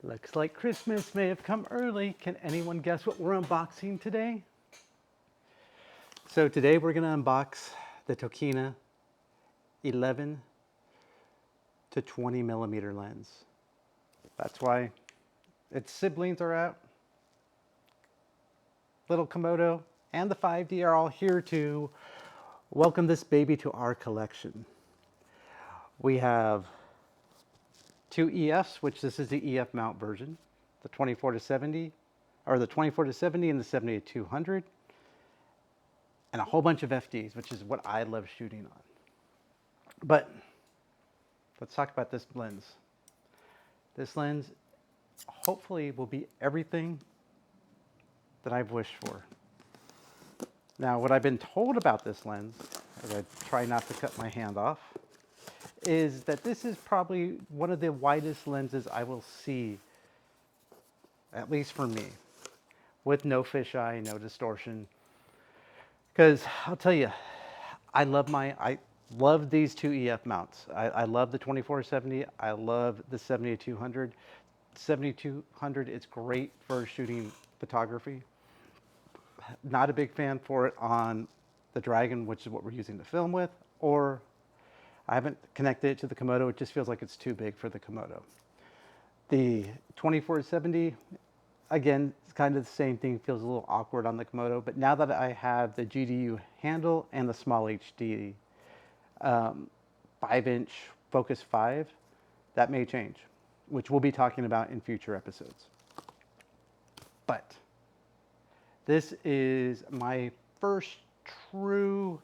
Looks like Christmas may have come early. Can anyone guess what we're unboxing today? So today we're going to unbox the Tokina 11 to 20 millimeter lens. That's why its siblings are out. Little Komodo and the 5D are all here to welcome this baby to our collection. We have two EFs, which this is the EF mount version, the 24 to 70, or the 24 to 70 and the 70 to 200, and a whole bunch of FDs, which is what I love shooting on. But let's talk about this lens. This lens hopefully will be everything that I've wished for. Now, what I've been told about this lens, as I try not to cut my hand off, is that this is probably one of the widest lenses I will see, at least for me, with no fisheye, no distortion. Because I'll tell you, I love these two EF mounts. I love the 24-70. I love the 70-200. 70-200 is great for shooting photography. Not a big fan for it on the Dragon, which is what we're using to film with, or I haven't connected it to the Komodo. It just feels like it's too big for the Komodo. The 24-70, again, it's kind of the same thing. Feels a little awkward on the Komodo. But now that I have the GDU handle and the small HD 5-inch Focus 5, that may change, which we'll be talking about in future episodes. But this is my first true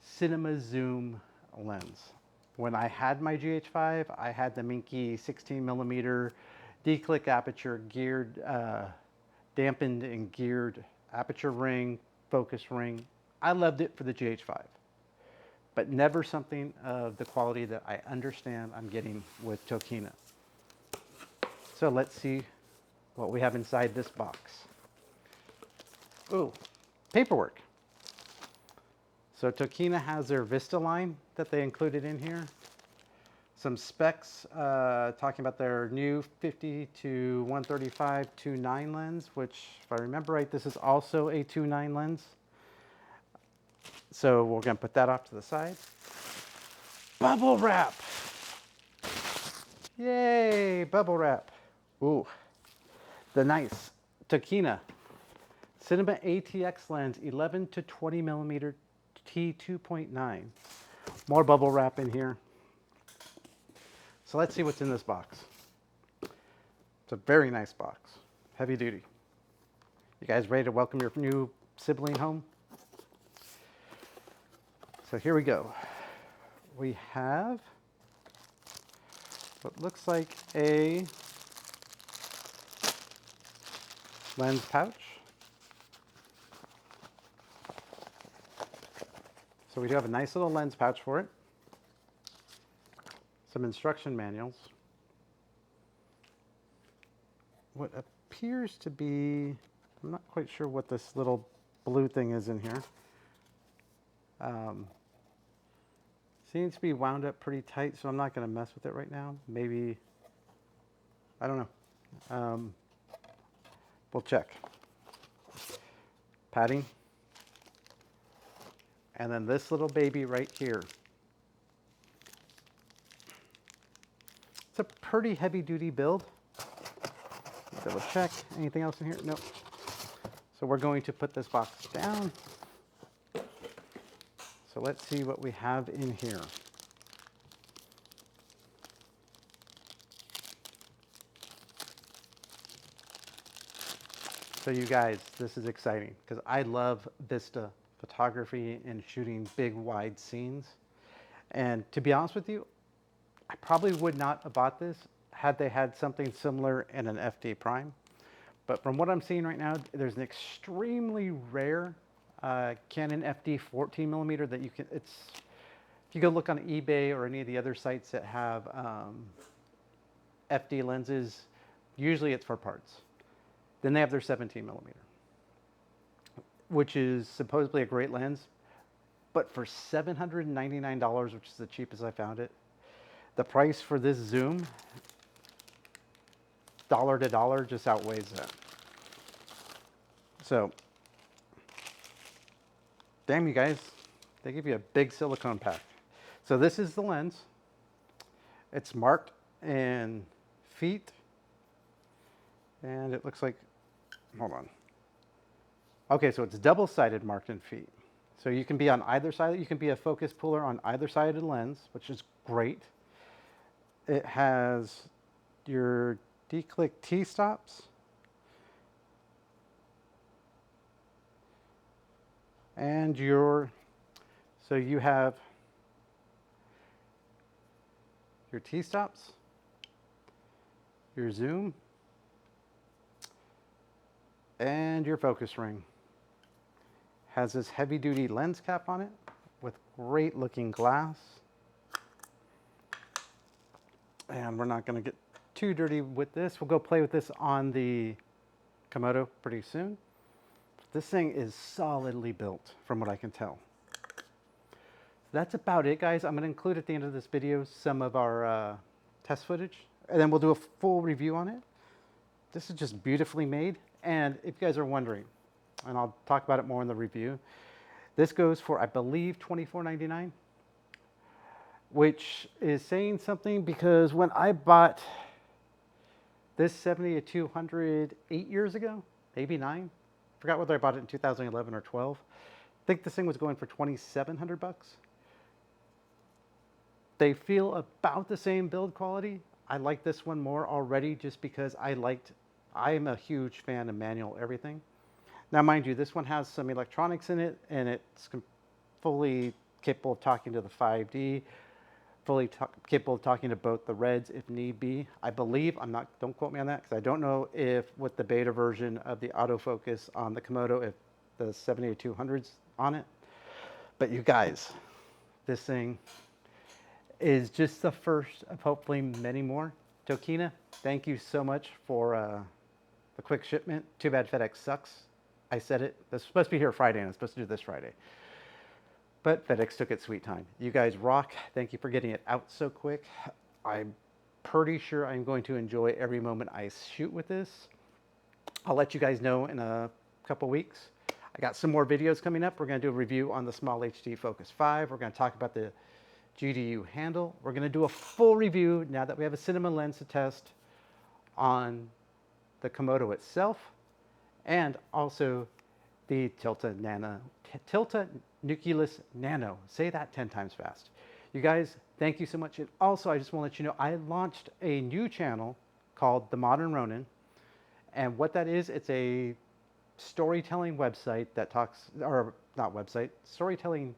cinema zoom lens. When I had my GH5, I had the Minky 16mm D-click aperture geared, dampened and geared aperture ring, focus ring. I loved it for the GH5, but never something of the quality that I understand I'm getting with Tokina. So let's see what we have inside this box. Ooh, paperwork. So Tokina has their Vista line that they included in here. Some specs talking about their new 50 to 135 2.9 lens, which if I remember right, this is also a 2.9 lens. So we're gonna put that off to the side. Bubble wrap. Yay, bubble wrap. Ooh, the nice Tokina Cinema ATX lens 11 to 20 millimeter T2.9. More bubble wrap in here. So let's see what's in this box. It's a very nice box, heavy duty. You guys ready to welcome your new sibling home? So here we go. We have what looks like a lens pouch. So we do have a nice little lens pouch for it. Some instruction manuals. What appears to be, I'm not quite sure what this little blue thing is in here. Seems to be wound up pretty tight, so I'm not going to mess with it right now. Maybe, I don't know. We'll check. Padding. And then this little baby right here. It's a pretty heavy duty build. Double check. Anything else in here? Nope. So we're going to put this box down. So let's see what we have in here. So you guys, this is exciting because I love Vista photography and shooting big wide scenes. And to be honest with you, I probably would not have bought this had they had something similar in an FD Prime. But from what I'm seeing right now, there's an extremely rare Canon FD 14mm that you can, if you go look on eBay or any of the other sites that have FD lenses, usually it's for parts. Then they have their 17mm, which is supposedly a great lens, but for $799, which is the cheapest I found it, the price for this zoom dollar to dollar just outweighs that. So, damn you guys, they give you a big silicone pack. So this is the lens. It's marked in feet, and it looks like, hold on. Okay, so it's double-sided marked in feet. So you can be on either side. You can be a focus puller on either side of the lens, which is great. It has your D-click T-stops. And so you have your T-stops, your zoom, and your focus ring. Has this heavy-duty lens cap on it with great-looking glass. And we're not going to get too dirty with this. We'll go play with this on the KOMODO pretty soon. This thing is solidly built from what I can tell. That's about it, guys. I'm going to include at the end of this video some of our test footage, and then we'll do a full review on it. This is just beautifully made. And if you guys are wondering, and I'll talk about it more in the review, this goes for, I believe, $24.99, which is saying something because when I bought this 70-200 8 years ago, maybe 9, forgot whether I bought it in 2011 or 12. I think this thing was going for $2,700. They feel about the same build quality. I like this one more already just because I am a huge fan of manual everything. Now, mind you, this one has some electronics in it, and it's fully capable of talking to the 5D, fully capable of talking to both the reds if need be. I believe, don't quote me on that, because I don't know if with the beta version of the autofocus on the KOMODO, if the 70-200's on it. But you guys, this thing is just the first of hopefully many more. Tokina, thank you so much for the quick shipment. Too bad FedEx sucks. I said it. This was supposed to be here Friday, and I'm supposed to do this Friday. But FedEx took its sweet time. You guys rock. Thank you for getting it out so quick. I'm pretty sure I'm going to enjoy every moment I shoot with this. I'll let you guys know in a couple weeks. I got some more videos coming up. We're going to do a review on the small HD Focus 5. We're going to talk about the GDU handle. We're going to do a full review now that we have a cinema lens to test on the KOMODO itself, and also the Tilta Nucleus Nano. Say that 10 times fast. You guys, thank you so much. And also, I just want to let you know, I launched a new channel called The Modern Ronin. And what that is, it's a storytelling website that talks, or not website, storytelling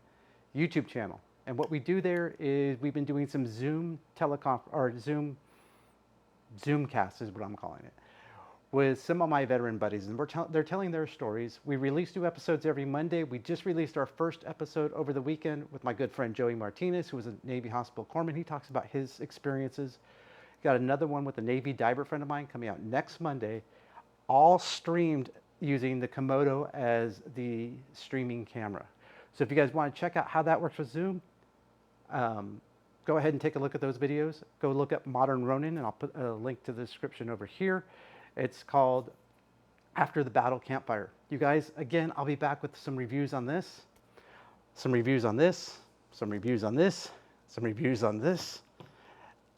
YouTube channel. And what we do there is we've been doing some Zoomcast is what I'm calling it, with some of my veteran buddies, and they're telling their stories. We release new episodes every Monday. We just released our first episode over the weekend with my good friend Joey Martinez, who was a Navy hospital corpsman. He talks about his experiences. Got another one with a Navy diver friend of mine coming out next Monday, all streamed using the KOMODO as the streaming camera. So if you guys want to check out how that works with Zoom, go ahead and take a look at those videos. Go look up Modern Ronin, and I'll put a link to the description over here. It's called After the Battle Campfire. You guys, again, I'll be back with some reviews on this, some reviews on this, some reviews on this, some reviews on this,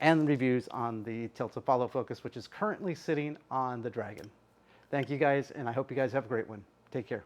and reviews on the Tilta Follow Focus, which is currently sitting on the Dragon. Thank you guys, and I hope you guys have a great one. Take care.